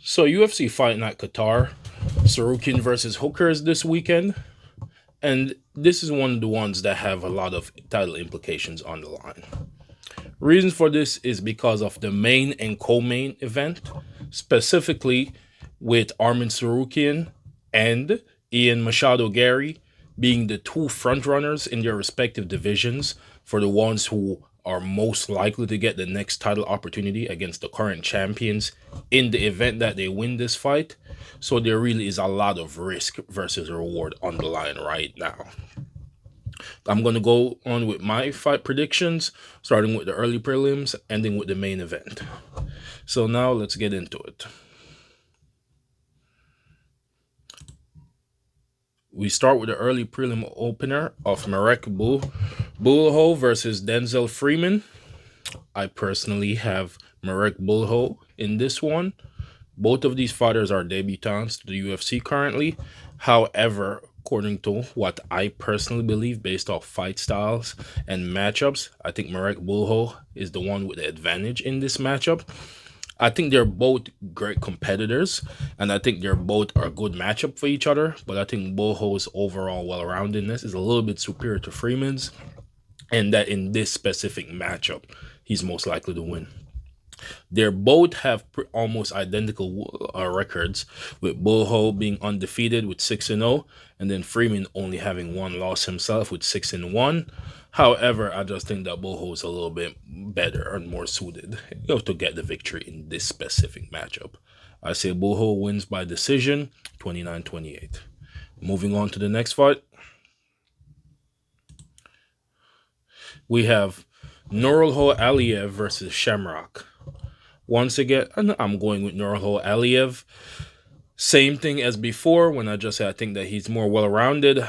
So UFC Fight Night Qatar, Tsarukyan versus Hooker is this weekend, and this is one of the ones that have a lot of title implications on the line. Reasons for this is because of the main and co-main event, specifically with Armin Tsarukyan and Ian Machado Gary being the two frontrunners in their respective divisions for the ones who are most likely to get the next title opportunity against the current champions in the event that they win this fight. So there really is a lot of risk versus reward on the line right now. I'm going to go on with my fight predictions, starting with the early prelims, ending with the main event. So now let's get into it. We start with the early prelim opener of Marek Bulho versus Denzel Freeman. I personally have Marek Bulho in this one. Both of these fighters are debutants to the UFC currently. However, according to what I personally believe based off fight styles and matchups, I think Marek Bulho is the one with the advantage in this matchup. I think they're both great competitors, and I think they're both a good matchup for each other. But I think Bulho's overall well-roundedness is a little bit superior to Freeman's, and that in this specific matchup, he's most likely to win. They both have almost identical records, with Bulho being undefeated with 6-0, and then Freeman only having one loss himself with 6-1. However, I just think that Bulho is a little bit better and more suited to get the victory in this specific matchup. I say Bulho wins by decision, 29-28. Moving on to the next fight, we have Nurulho Aliyev versus Shamrock. Once again, I'm going with Nurulho Aliyev. Same thing as before when I just said I think that he's more well-rounded.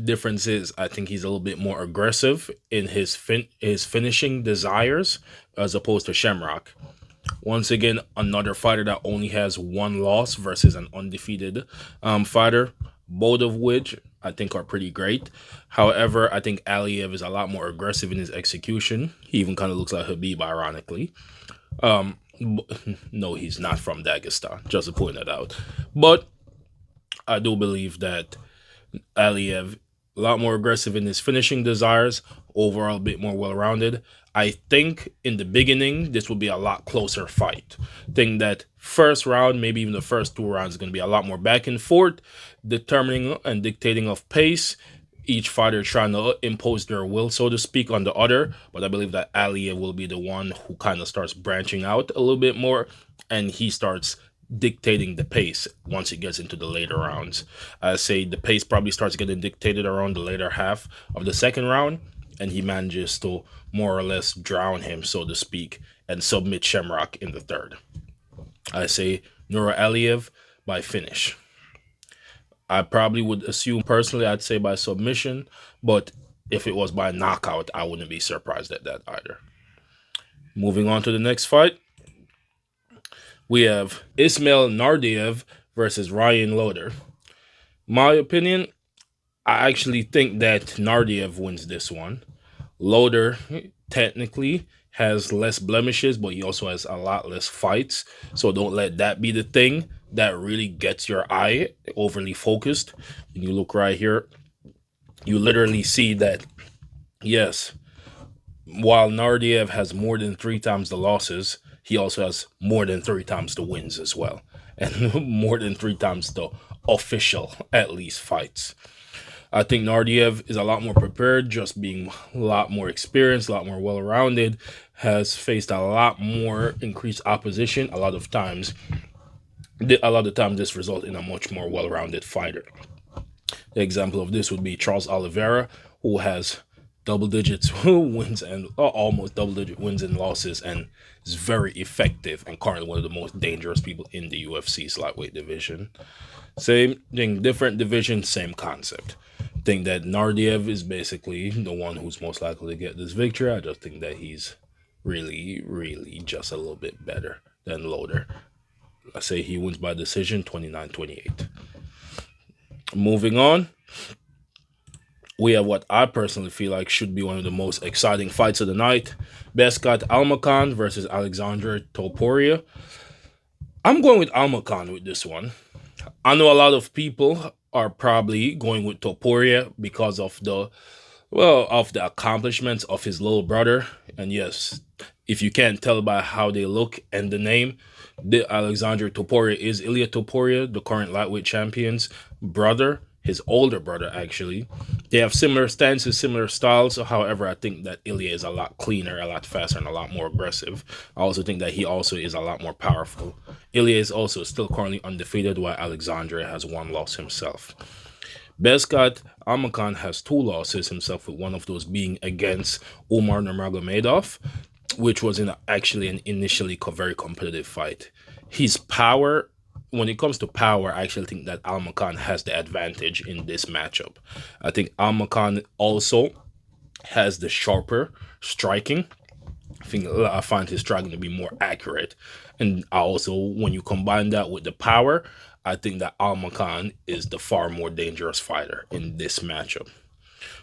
Difference is I think he's a little bit more aggressive in his finishing desires as opposed to Shamrock. Once again, another fighter that only has one loss versus an undefeated fighter, both of which I think are pretty great. However, I think Aliyev is a lot more aggressive in his execution. He even kind of looks like Habib, ironically. No, he's not from Dagestan, just to point that out. But I do believe that Aliyev, a lot more aggressive in his finishing desires, overall a bit more well-rounded. I think in the beginning, this will be a lot closer fight. Think that first round, maybe even the first two rounds, is going to be a lot more back and forth, determining and dictating of pace. Each fighter trying to impose their will, so to speak, on the other. But I believe that Aliyev will be the one who kind of starts branching out a little bit more, and he starts dictating the pace once it gets into the later rounds. I say the pace probably starts getting dictated around the later half of the second round, and he manages to more or less drown him, so to speak, and submit Shamrock in the third. I say Nura Aliyev by finish. I probably would assume personally, I'd say by submission, but if it was by knockout, I wouldn't be surprised at that either. Moving on to the next fight, we have Ismail Nardiev versus Ryan Loder. My opinion, I actually think that Nardiev wins this one. Loder technically has less blemishes, but he also has a lot less fights. So don't let that be the thing that really gets your eye overly focused. When you look right here, you literally see that, yes, while Nardiev has more than 3 times the losses, he also has more than 3 times the wins as well. And more than 3 times the official, at least, fights. I think Nardiev is a lot more prepared, just being a lot more experienced, a lot more well-rounded, has faced a lot more increased opposition a lot of times. This results in a much more well-rounded fighter. The example of this would be Charles Oliveira, who has double-digit wins and almost double-digit wins and losses, and is very effective and currently one of the most dangerous people in the UFC's lightweight division. Same thing, different division, same concept. Think that Nardiev is basically the one who's most likely to get this victory. I just think that he's really, really just a little bit better than Loder. I say he wins by decision, 29-28. Moving on, we have what I personally feel like should be one of the most exciting fights of the night. Beskat Almakhan versus Alexandre Topuria. I'm going with Almacan with this one. I know a lot of people are probably going with Topuria because of the accomplishments of his little brother. And yes, if you can't tell by how they look and the name, the Alexander Topuria is Ilya Topuria, the current lightweight champion's brother, his older brother actually. They have similar stances, similar styles. However, I think that Ilya is a lot cleaner, a lot faster, and a lot more aggressive. I also think that he also is a lot more powerful. Ilya is also still currently undefeated, while Alexandre has one loss himself. Beskat Amakan has two losses himself, with one of those being against Omar Nurmagomedov, which was actually an initially very competitive fight. His power, when it comes to power, I actually think that Almakan has the advantage in this matchup. I think Almakan also has the sharper striking. I find his striking to be more accurate. And also, when you combine that with the power, I think that Almakan is the far more dangerous fighter in this matchup.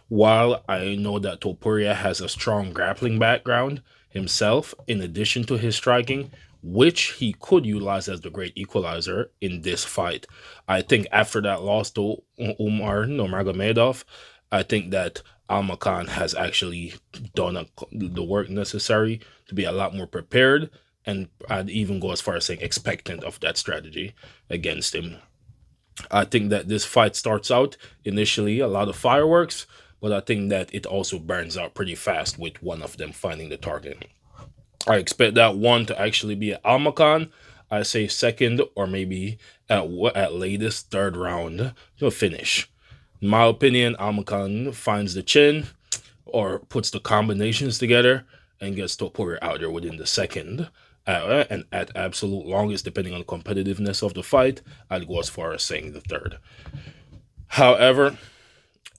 While I know that Topuria has a strong grappling background himself, in addition to his striking, which he could utilize as the great equalizer in this fight. I think after that loss to Umar Nurmagomedov, I think that Almakan has actually done the work necessary to be a lot more prepared, and I'd even go as far as saying expectant of that strategy against him. I think that this fight starts out initially a lot of fireworks, but I think that it also burns out pretty fast with one of them finding the target. I expect that one to actually be an Almacan. I say second or maybe at latest third round to finish. In my opinion, Almacan finds the chin or puts the combinations together and gets Topuria out there within the second. And at absolute longest, depending on the competitiveness of the fight, I'd go as far as saying the third. However,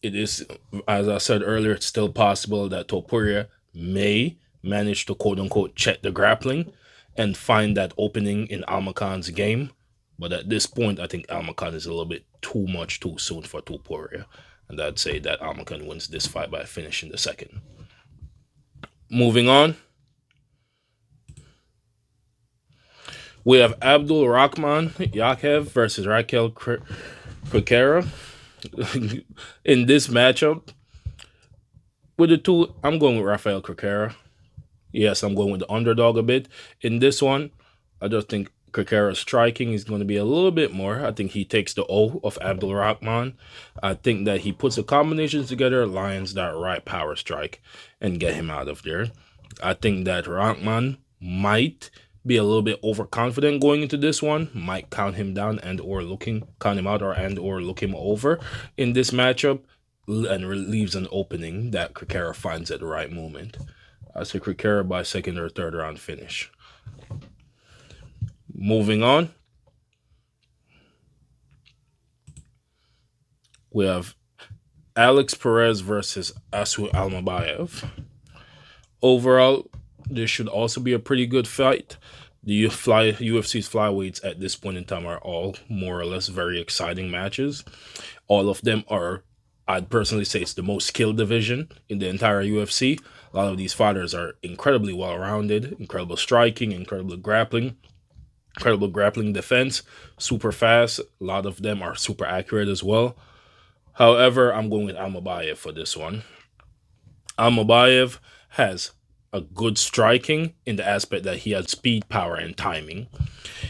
it is, as I said earlier, it's still possible that Topuria may manage to quote unquote check the grappling and find that opening in Almacan's game. But at this point, I think Almacan is a little bit too much too soon for Topuria. And I'd say that Almacan wins this fight by finishing the second. Moving on, we have Abdul Rahman Yakev versus Raquel Krikera. In this matchup, with the two, I'm going with Rafael Krikera. Yes, I'm going with the underdog a bit. In this one, I just think Krikera's striking is going to be a little bit more. I think he takes the O of Abdul Rahman. I think that he puts the combinations together, lands that right power strike, and get him out of there. I think that Rahman might be a little bit overconfident going into this one, might count him down and or count him out or look him over in this matchup, and leaves an opening that Krikera finds at the right moment. I say Krikera by second or third round finish. Moving on, we have Alex Perez versus Asu Almabayev. Overall, this should also be a pretty good fight. The UFC's flyweights at this point in time are all more or less very exciting matches. All of them are, I'd personally say, it's the most skilled division in the entire UFC. A lot of these fighters are incredibly well-rounded, incredible striking, incredible grappling defense, super fast. A lot of them are super accurate as well. However, I'm going with Almabayev for this one. Almabayev has a good striking in the aspect that he has speed, power, and timing.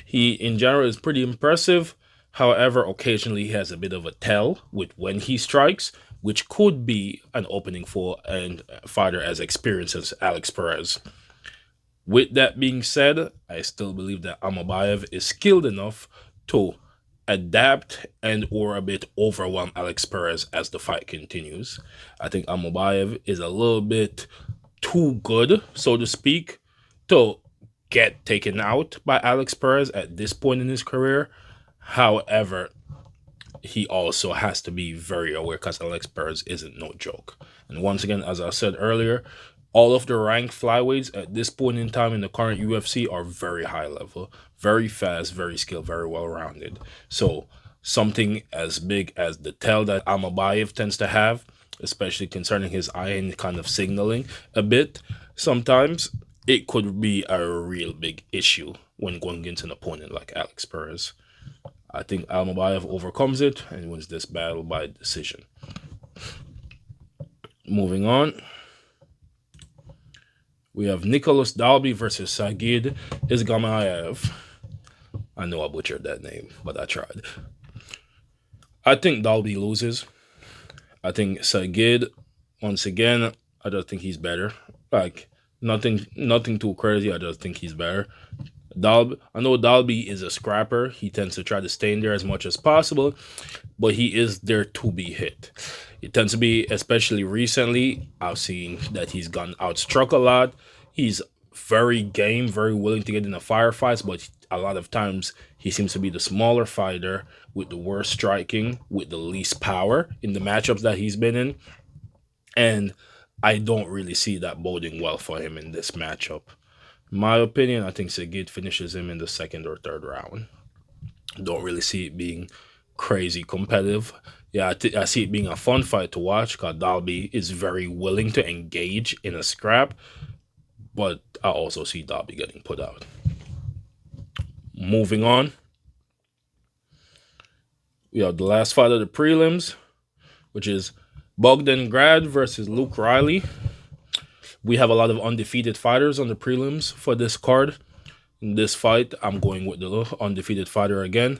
He, in general, is pretty impressive. However, occasionally he has a bit of a tell with when he strikes, which could be an opening for a fighter as experienced as Alex Perez. With that being said, I still believe that Almabayev is skilled enough to adapt and or a bit overwhelm Alex Perez as the fight continues. I think Almabayev is a little bit too good, so to speak, to get taken out by Alex Perez at this point in his career. However, he also has to be very aware because Alex Perez isn't no joke. And once again, as I said earlier, all of the ranked flyweights at this point in time in the current UFC are very high level, very fast, very skilled, very well-rounded. So something as big as the tell that Almabayev tends to have, especially concerning his eye and kind of signaling a bit, sometimes it could be a real big issue when going against an opponent like Alex Perez. I think Almabayev overcomes it and wins this battle by decision. Moving on, we have Nicholas Dalby versus Sagid Isgamayev. I know I butchered that name, but I tried. I think Dalby loses. I think Sagid, once again, I just think he's better. Like nothing too crazy. I just think he's better. I know Dalby is a scrapper. He tends to try to stay in there as much as possible, but he is there to be hit. It tends to be, especially recently, I've seen that he's gone outstruck a lot. He's very game, very willing to get in the firefights, but a lot of times he seems to be the smaller fighter with the worst striking, with the least power in the matchups that he's been in. And I don't really see that boding well for him in this matchup. In my opinion, I think Sagid finishes him in the second or third round. Don't really see it being crazy competitive. Yeah, I see it being a fun fight to watch because Dalby is very willing to engage in a scrap, but I also see Dalby getting put out. Moving on, we have the last fight of the prelims, which is Bogdan Grad versus Luke Riley. We have a lot of undefeated fighters on the prelims for this card. In this fight, I'm going with the undefeated fighter again.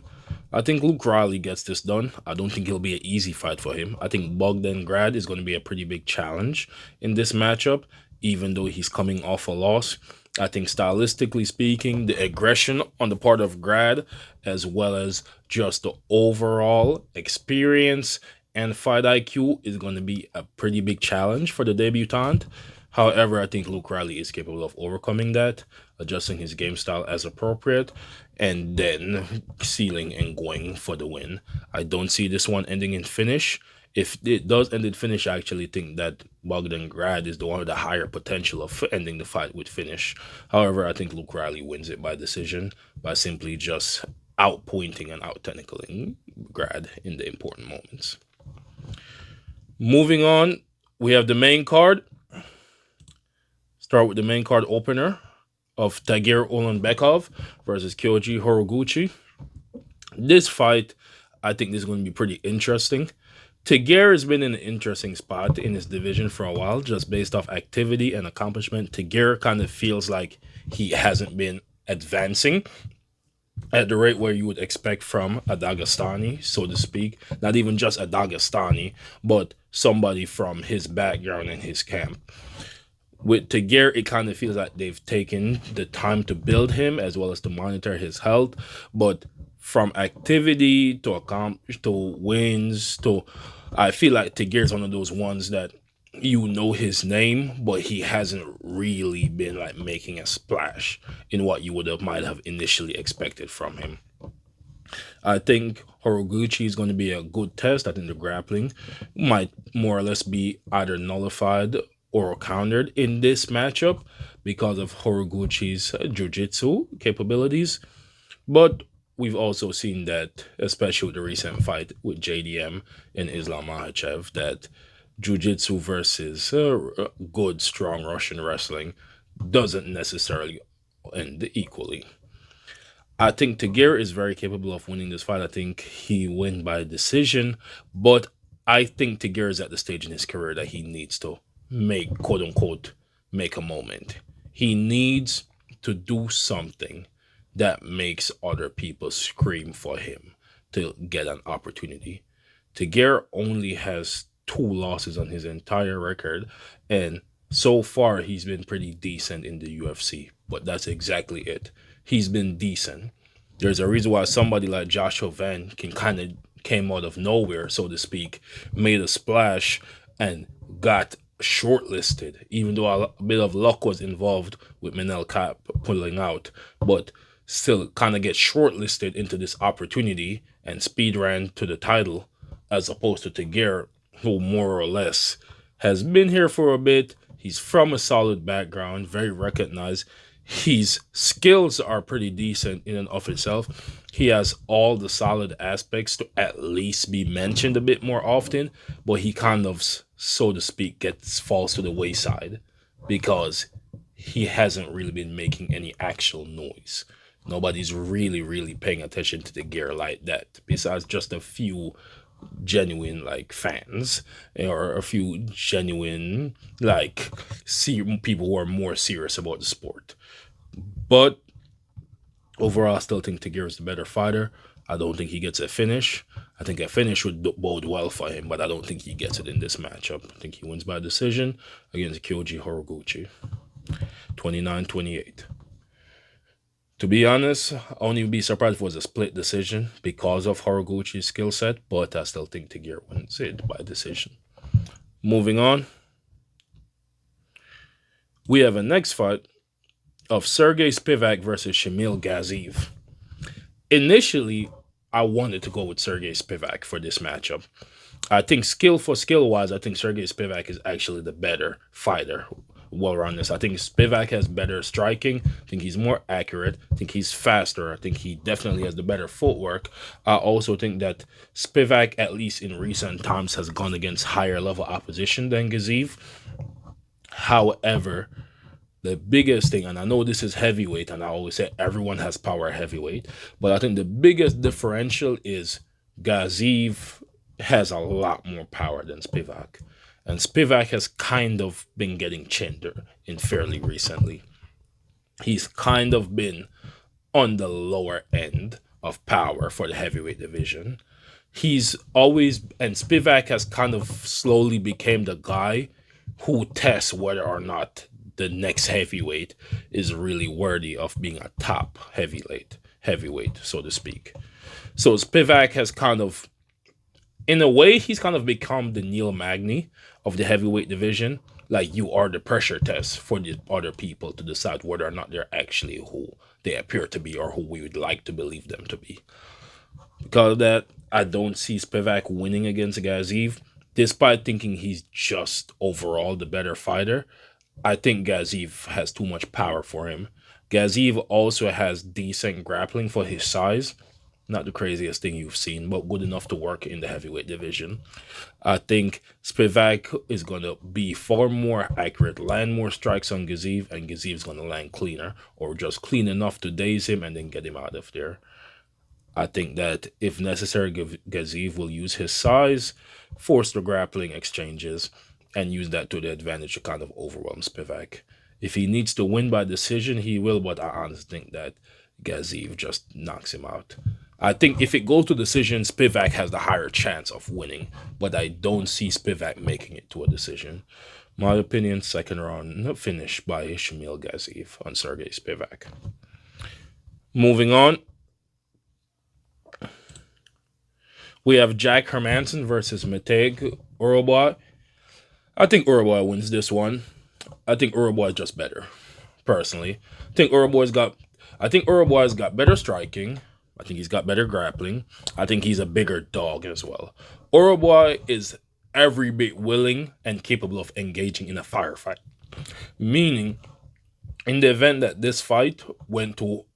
I think Luke Riley gets this done. I don't think it'll be an easy fight for him. I think Bogdan Grad is going to be a pretty big challenge in this matchup, even though he's coming off a loss. I think stylistically speaking, the aggression on the part of Grad, as well as just the overall experience and fight IQ, is going to be a pretty big challenge for the debutant. However, I think Luke Riley is capable of overcoming that, adjusting his game style as appropriate, and then sealing and going for the win. I don't see this one ending in finish. If it does end in finish, I actually think that Bogdan Grad is the one with the higher potential of ending the fight with finish. However, I think Luke Riley wins it by decision by simply just outpointing and out-technicaling Grad in the important moments. Moving on, we have the main card. Start with the main card opener of Tagir Ulanbekov versus Kyoji Horiguchi. This fight, I think this is going to be pretty interesting. Tagir has been in an interesting spot in his division for a while, just based off activity and accomplishment. Tagir kind of feels like he hasn't been advancing at the rate where you would expect from a Dagestani, so to speak. Not even just a Dagestani, but somebody from his background and his camp. With Tagir, it kind of feels like they've taken the time to build him as well as to monitor his health. But from activity to wins I feel like Tagir is one of those ones that you know his name, but he hasn't really been like making a splash in what you might have initially expected from him. I think Horiguchi is going to be a good test. I think the grappling might more or less be either nullified or countered in this matchup because of Horiguchi's jiu-jitsu capabilities. But we've also seen that, especially with the recent fight with JDM and Islam Makhachev, that jiu-jitsu versus good, strong Russian wrestling doesn't necessarily end equally. I think Tagir is very capable of winning this fight. I think he win by decision, but I think Tagir is at the stage in his career that he needs to make, quote unquote, make a moment. He needs to do something that makes other people scream for him to get an opportunity. Tagir only has 2 losses on his entire record, and so far he's been pretty decent in the UFC, but that's exactly it. He's been decent. There's a reason why somebody like Joshua Van can kind of came out of nowhere, so to speak, made a splash and got shortlisted, even though a bit of luck was involved with Manel Kape pulling out, but still kind of get shortlisted into this opportunity and speed ran to the title, as opposed to Tagir, who more or less has been here for a bit. He's from a solid background, very recognized. His skills are pretty decent in and of itself. He has all the solid aspects to at least be mentioned a bit more often, but he kind of, so to speak, falls to the wayside because he hasn't really been making any actual noise. Nobody's really paying attention to the gear like that, besides just a few genuine like fans or a few genuine like people who are more serious about the sport. But overall, I still think Tagir is the better fighter. I don't think he gets a finish. I think a finish would bode well for him, but I don't think he gets it in this matchup. I think he wins by decision against Kyoji Horiguchi, 29-28. To be honest, I only be surprised if it was a split decision because of Horiguchi's skill set, but I still think Tagir wins it by decision. Moving on, we have a next fight of Sergey Spivak versus Shamil Gaziev. Initially, I wanted to go with Sergey Spivak for this matchup. I think skill wise, I think Sergey Spivak is actually the better fighter. Well around this, I think Spivak has better striking. I think he's more accurate. I think he's faster. I think he definitely has the better footwork. I also think that Spivak, at least in recent times, has gone against higher level opposition than Gaziev. However, the biggest thing, and I know this is heavyweight, and I always say everyone has power at heavyweight, but I think the biggest differential is Gaziev has a lot more power than Spivak. And Spivak has kind of been getting chinned in fairly recently. He's kind of been on the lower end of power for the heavyweight division. He's always, and Spivak has kind of slowly became the guy who tests whether or not the next heavyweight is really worthy of being a top heavyweight, so to speak. So Spivak has kind of, in a way, he's kind of become the Neil Magny of the heavyweight division. Like, you are the pressure test for the other people to decide whether or not they're actually who they appear to be or who we would like to believe them to be. Because of that, I don't see Spivak winning against Gaziev, despite thinking he's just overall the better fighter. I think Gaziev has too much power for him. Gaziev also has decent grappling for his size. Not the craziest thing you've seen, but good enough to work in the heavyweight division. I think Spivak is going to be far more accurate, land more strikes on Gaziev, and Gaziev's going to land cleaner, or just clean enough to daze him and then get him out of there. I think that if necessary, Gaziev will use his size, force the grappling exchanges, and use that to the advantage to kind of overwhelm Spivak. If he needs to win by decision, he will, but I honestly think that Gaziev just knocks him out. I think if it goes to decision, Spivak has the higher chance of winning, but I don't see Spivak making it to a decision. My opinion, second round finish by Shamil Gaziev on Sergey Spivak. Moving on, we have Jack Hermanson versus Matej Uruguay. I think Uruguay wins this one. I think Uruguay is just better, personally. I think Uruguay's got better striking. I think he's got better grappling. I think he's a bigger dog as well. Uruguay is every bit willing and capable of engaging in a firefight. Meaning, in the event that this fight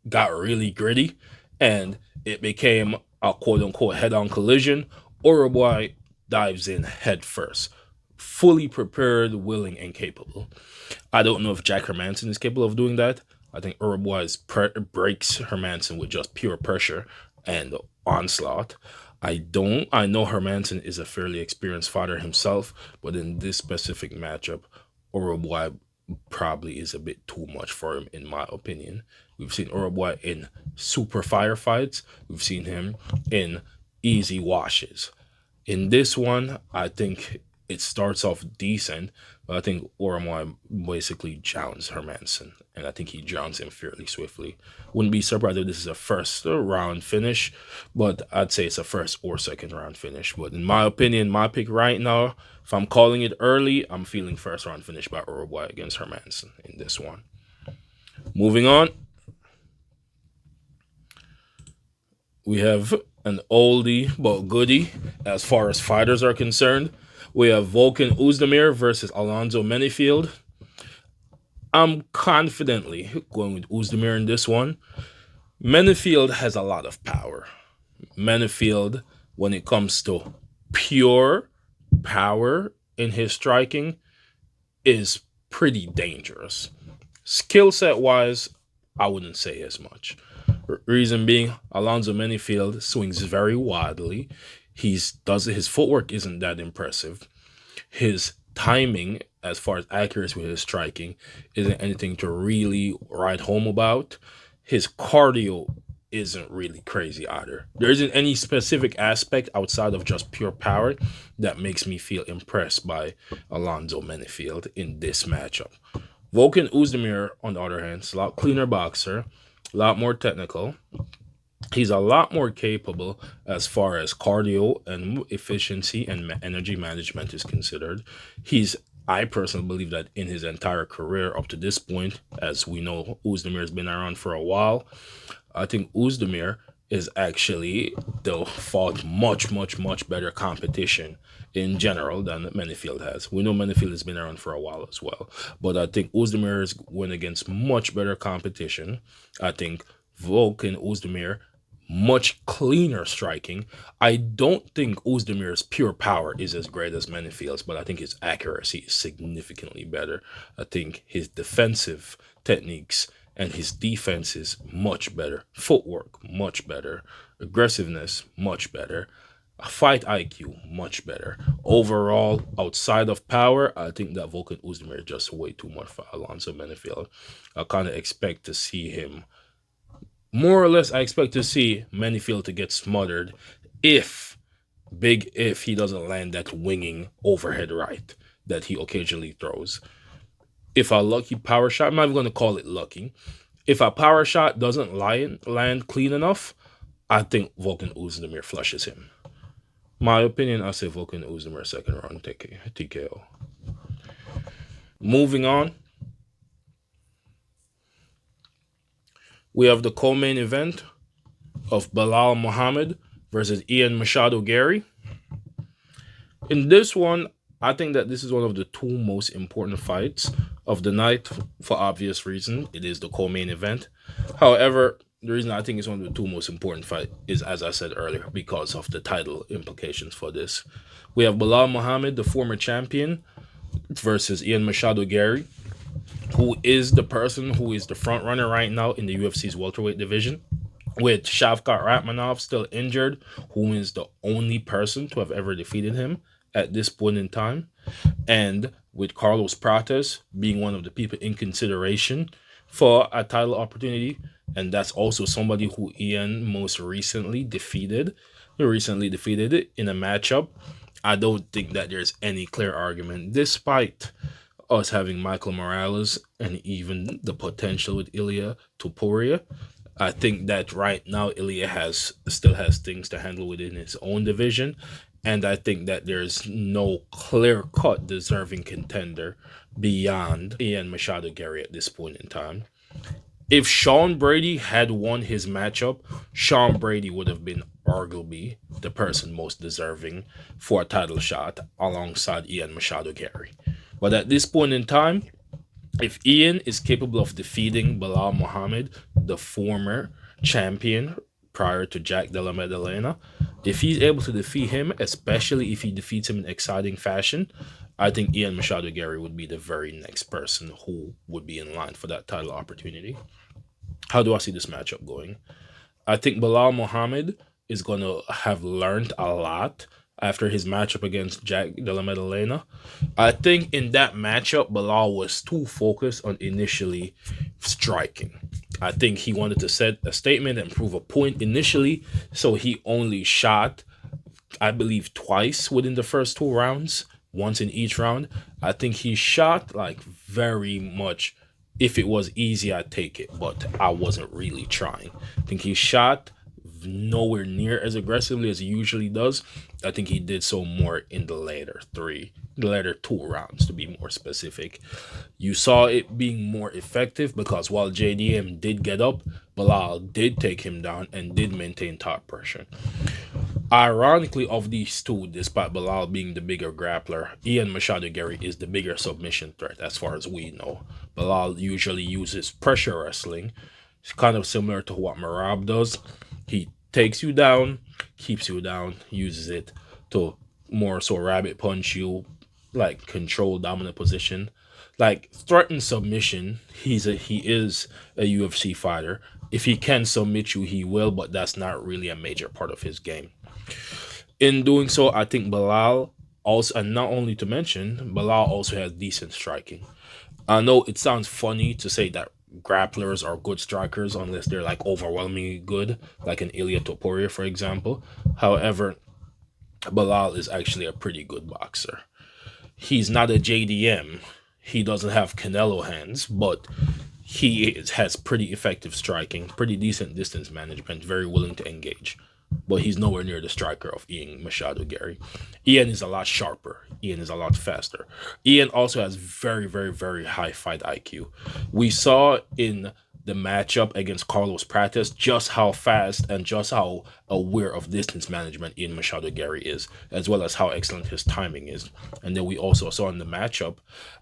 got really gritty and it became a quote-unquote head-on collision, Uruguay dives in head first. Fully prepared, willing, and capable. I don't know if Jack Hermanson is capable of doing that. I think Uruguay breaks Hermanson with just pure pressure and onslaught. I know Hermanson is a fairly experienced fighter himself, but in this specific matchup, Uruguay probably is a bit too much for him, in my opinion. We've seen Uruguay in super firefights. We've seen him in easy washes. In this one, I think it starts off decent, but I think Uruguay basically drowns Hermanson, and I think he drowns him fairly swiftly. Wouldn't be surprised if this is a first round finish, but I'd say it's a first or second round finish. But in my opinion, my pick right now, if I'm calling it early, I'm feeling first round finish by Uruguay against Hermanson in this one. Moving on, we have an oldie but goodie as far as fighters are concerned. We have Volkan Oezdemir versus Alonzo Menifield. I'm confidently going with Oezdemir in this one. Menifield has a lot of power. Menifield, when it comes to pure power in his striking, is pretty dangerous. Skill set wise, I wouldn't say as much. Reason being, Alonzo Menifield swings very wildly. His footwork isn't that impressive. His timing, as far as accuracy with his striking, isn't anything to really write home about. His cardio isn't really crazy either. There isn't any specific aspect outside of just pure power that makes me feel impressed by Alonzo Menifield in this matchup. Volkan Oezdemir, on the other hand, is a lot cleaner boxer, a lot more technical. He's a lot more capable as far as cardio and efficiency and energy management is considered. I personally believe that in his entire career up to this point, as we know, Oezdemir has been around for a while. I think Oezdemir is actually the fought much, much, much better competition in general than Menifield has. We know Menifield has been around for a while as well, but I think Oezdemir is went against much better competition. I think Volkan Oezdemir much cleaner striking. I don't think Ozdemir's pure power is as great as Menifield's, but I think his accuracy is significantly better. I think his defensive techniques and his defense is much better. Footwork, much better. Aggressiveness, much better. Fight IQ, much better. Overall, outside of power, I think that Volkan Oezdemir is just way too much for Alonso Menifield. I kind of expect to see him more or less. I expect to see Menifield to get smothered if if he doesn't land that winging overhead right that he occasionally throws. If a lucky power shot, I'm not even going to call it lucky. If a power shot doesn't land clean enough, I think Volkan Oezdemir flushes him. My opinion, I say Volkan Oezdemir second round TKO. Moving on, we have the co-main event of Bilal Muhammad versus Ian Machado Gary. In this one, I think that this is one of the two most important fights of the night for obvious reasons. It is the co-main event. However, the reason I think it's one of the two most important fights is, as I said earlier, because of the title implications for this. We have Bilal Muhammad, the former champion, versus Ian Machado Gary, who is the person who is the front runner right now in the UFC's welterweight division, with Shavkat Rakhmonov still injured, who is the only person to have ever defeated him at this point in time, and with Carlos Prates being one of the people in consideration for a title opportunity, and that's also somebody who Ian most recently defeated. He recently defeated it in a matchup. I don't think that there's any clear argument, despite us having Michael Morales and even the potential with Ilya Topuria. I think that right now Ilya still has things to handle within his own division, and I think that there's no clear-cut deserving contender beyond Ian Machado Gary at this point in time. If Sean Brady had won his matchup, Sean Brady would have been arguably the person most deserving for a title shot alongside Ian Machado Gary. But at this point in time, if Ian is capable of defeating Bilal Muhammad, the former champion prior to Jack Della Maddalena, if he's able to defeat him, especially if he defeats him in exciting fashion, I think Ian Machado Gary would be the very next person who would be in line for that title opportunity. How do I see this matchup going? I think Bilal Muhammad is going to have learned a lot after his matchup against Jack Della Maddalena. I think in that matchup, Bilal was too focused on initially striking. I think he wanted to set a statement and prove a point initially, so he only shot, I believe, twice within the first two rounds, once in each round. I think he shot like very much, if it was easy, I'd take it, but I wasn't really trying. I think he shot nowhere near as aggressively as he usually does. I think he did so more in the later two rounds, to be more specific. You saw it being more effective because while JDM did get up, Bilal did take him down and did maintain top pressure. Ironically, of these two, despite Bilal being the bigger grappler, Ian Machado Gary is the bigger submission threat as far as we know. Bilal usually uses pressure wrestling. It's kind of similar to what Marab does. He takes you down, keeps you down, uses it to more so rabbit punch you, like control dominant position, like threaten submission. He is a UFC fighter. If he can submit you, he will, but that's not really a major part of his game. In doing so, I think Bilal also, and not only to mention, Bilal also has decent striking. I know it sounds funny to say that grapplers are good strikers unless they're like overwhelmingly good, like an Ilya Topuria, for example. However, Bilal is actually a pretty good boxer. He's not a JDM. He doesn't have Canelo hands, but has pretty effective striking, pretty decent distance management, very willing to engage. But he's nowhere near the striker of Ian Machado Gary. Ian is a lot sharper. Ian is a lot faster. Ian also has very, very, very high fight IQ. We saw in the matchup against Carlos Prates just how fast and just how aware of distance management Ian Machado Gary is, as well as how excellent his timing is. And then we also saw in the matchup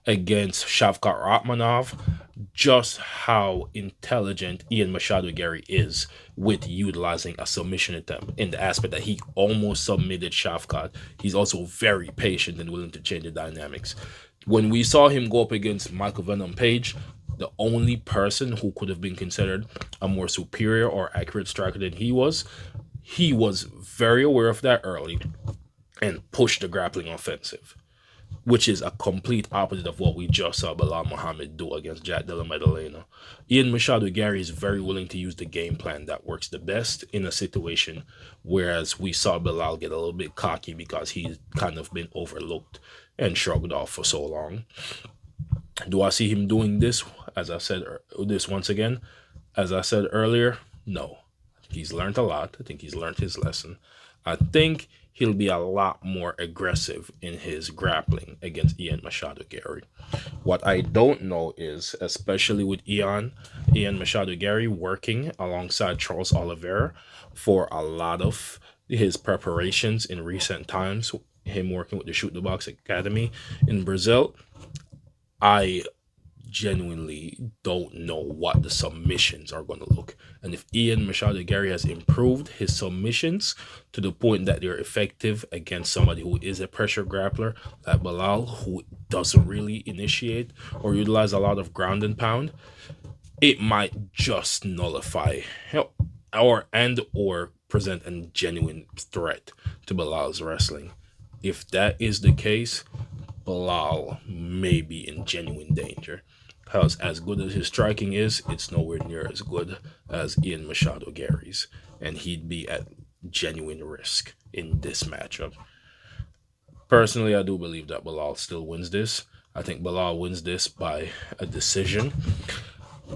against Shavkat Ratmanov just how intelligent Ian Machado Gary is with utilizing a submission attempt in the aspect that he almost submitted Shavkat. He's also very patient and willing to change the dynamics. When we saw him go up against Michael Venom Page, the only person who could have been considered a more superior or accurate striker than he was very aware of that early and pushed the grappling offensive, which is a complete opposite of what we just saw Bilal Muhammad do against Jack Della Maddalena. Ian Machado Gary is very willing to use the game plan that works the best in a situation, whereas we saw Bilal get a little bit cocky because he's kind of been overlooked and shrugged off for so long. Do I see him doing this? As I said, this once again, as I said earlier, no. He's learned a lot. I think he's learned his lesson. I think he'll be a lot more aggressive in his grappling against Ian Machado Gary. What I don't know is, especially with Ian Machado Gary working alongside Charles Oliveira for a lot of his preparations in recent times, him working with the Shoot the Box Academy in Brazil, I genuinely don't know what the submissions are going to look. And if Ian Machado Gary has improved his submissions to the point that they're effective against somebody who is a pressure grappler, like Bilal, who doesn't really initiate or utilize a lot of ground and pound, it might just nullify or present a genuine threat to Bilal's wrestling. If that is the case, Bilal may be in genuine danger. Because as good as his striking is, it's nowhere near as good as Ian Machado Gary's. And he'd be at genuine risk in this matchup. Personally, I do believe that Bilal still wins this. I think Bilal wins this by a decision.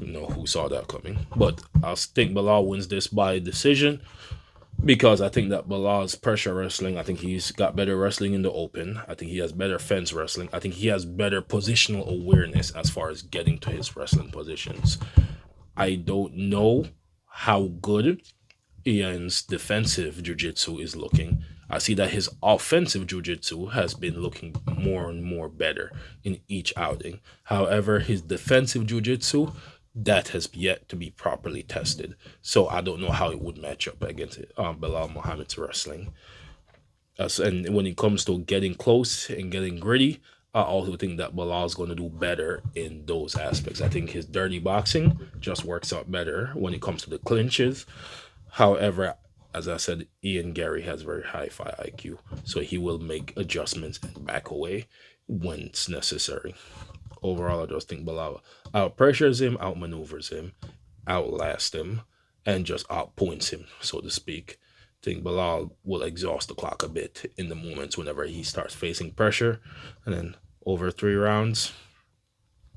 You know who saw that coming. But I think Bilal wins this by decision because I think that Bilal's pressure wrestling, I think he's got better wrestling in the open. I think he has better fence wrestling. I think he has better positional awareness as far as getting to his wrestling positions. I don't know how good Ian's defensive jiu-jitsu is looking. I see that his offensive jiu-jitsu has been looking more and more better in each outing. However, his defensive jiu-jitsu, that has yet to be properly tested. So I don't know how it would match up against Bilal Muhammad's wrestling. And when it comes to getting close and getting gritty, I also think that Bilal's going to do better in those aspects. I think his dirty boxing just works out better when it comes to the clinches. However, as I said, Ian Gary has very high fight IQ, so he will make adjustments and back away when it's necessary. Overall, I just think Bilal out pressures him, outmaneuvers him, outlasts him, and just outpoints him, so to speak. I think Bilal will exhaust the clock a bit in the moments whenever he starts facing pressure. And then over 3 rounds,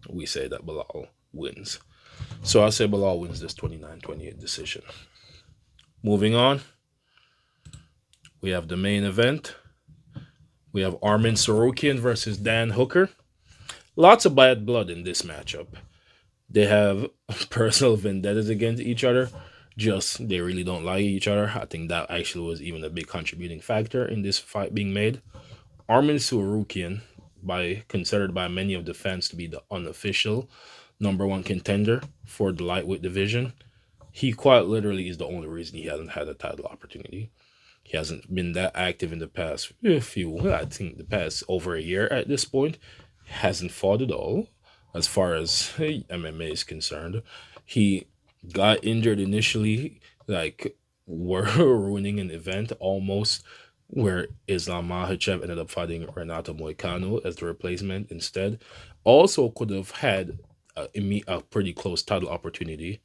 we say that Bilal wins. So I say Bilal wins this 29-28 decision. Moving on, we have the main event. We have Armin Tsarukyan versus Dan Hooker. Lots of bad blood in this matchup. They have personal vendettas against each other. Just they really don't like each other. I think that actually was even a big contributing factor in this fight being made. Armin Tsarukyan, considered by many of the fans to be the unofficial number one contender for the lightweight division, he quite literally is the only reason he hasn't had a title opportunity. He hasn't been that active in the past I think the past over a year at this point. Hasn't fought at all as far as MMA is concerned. He got injured initially, like were ruining an event almost, where Islam Makhachev ended up fighting Renato Moicano as the replacement instead. Also could have had a pretty close title opportunity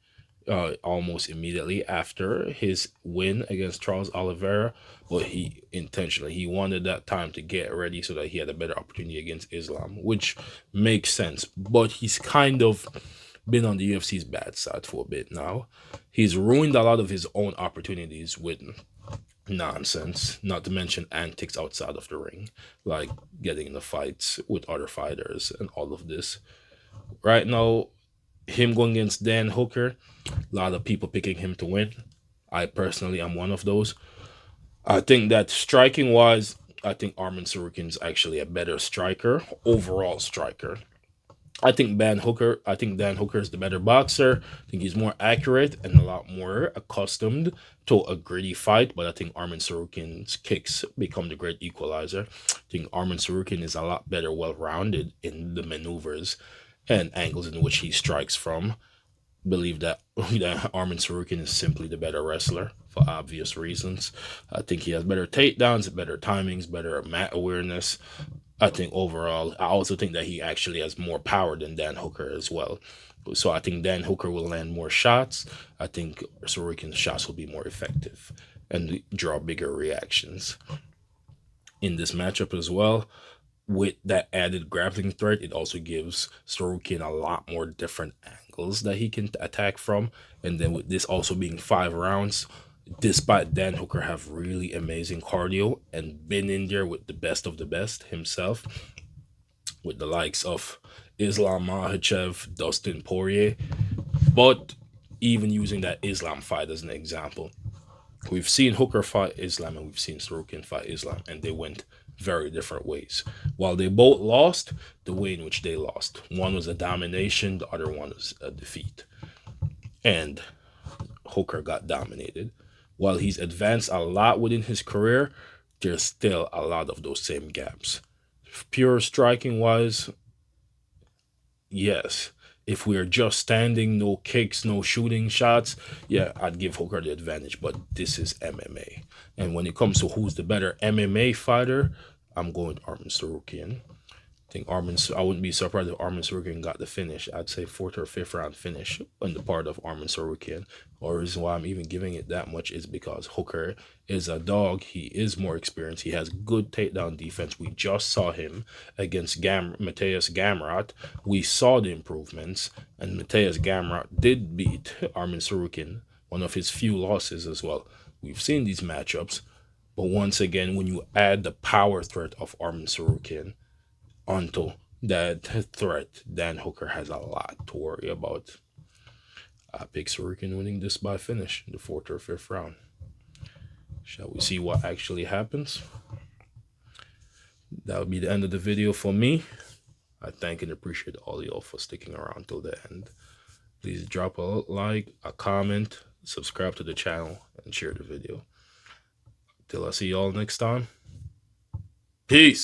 almost immediately after his win against Charles Oliveira, but he wanted that time to get ready so that he had a better opportunity against Islam, which makes sense. But he's kind of been on the UFC's bad side for a bit now. He's ruined a lot of his own opportunities with nonsense, not to mention antics outside of the ring, like getting in the fights with other fighters and all of this. Right now, him going against Dan Hooker, a lot of people picking him to win. I personally am one of those. I think that striking wise, I think Armin Sarukin's actually a better striker, overall striker. I think Dan Hooker is the better boxer. I think he's more accurate and a lot more accustomed to a gritty fight. But I think Armin Sarukin's kicks become the great equalizer. I think Armin Sarukin is a lot better, well rounded in the maneuvers and angles in which he strikes from. Believe that that Armin Sarukin is simply the better wrestler for obvious reasons. I think he has better takedowns, better timings, better mat awareness. I think overall, I also think that he actually has more power than Dan Hooker as well. So I think Dan Hooker will land more shots. I think Sorokin's shots will be more effective and draw bigger reactions in this matchup as well. With that added grappling threat, it also gives Sorokin a lot more different angles that he can attack from. And then with this also being 5 rounds, despite Dan Hooker have really amazing cardio and been in there with the best of the best himself, with the likes of Islam Makhachev, Dustin Poirier. But even using that Islam fight as an example, we've seen Hooker fight Islam and we've seen Sorokin fight Islam, and they went very different ways. While they both lost, the way in which they lost, one was a domination, the other one was a defeat. And Hooker got dominated. While he's advanced a lot within his career, there's still a lot of those same gaps. Pure striking wise, yes. If we're just standing, no kicks, no shooting shots, yeah, I'd give Hooker the advantage. But this is MMA. And when it comes to who's the better MMA fighter, I'm going Armin Sarukian. Think I wouldn't be surprised if Armin Tsarukyan got the finish. I'd say fourth or fifth round finish on the part of Armin Tsarukyan. Or the reason why I'm even giving it that much is because Hooker is a dog. He is more experienced. He has good takedown defense. We just saw him against Mateus Gamrot. We saw the improvements, and Mateus Gamrot did beat Armin Tsarukyan, one of his few losses as well. We've seen these matchups, but once again, when you add the power threat of Armin Tsarukyan onto that threat, Dan Hooker has a lot to worry about. I pick Tsarukyan winning this by finish in the fourth or fifth round. Shall we see what actually happens? That would be the end of the video for me. I thank and appreciate all of y'all for sticking around till the end. Please drop a like, a comment, subscribe to the channel, and share the video. Till I see y'all next time. Peace.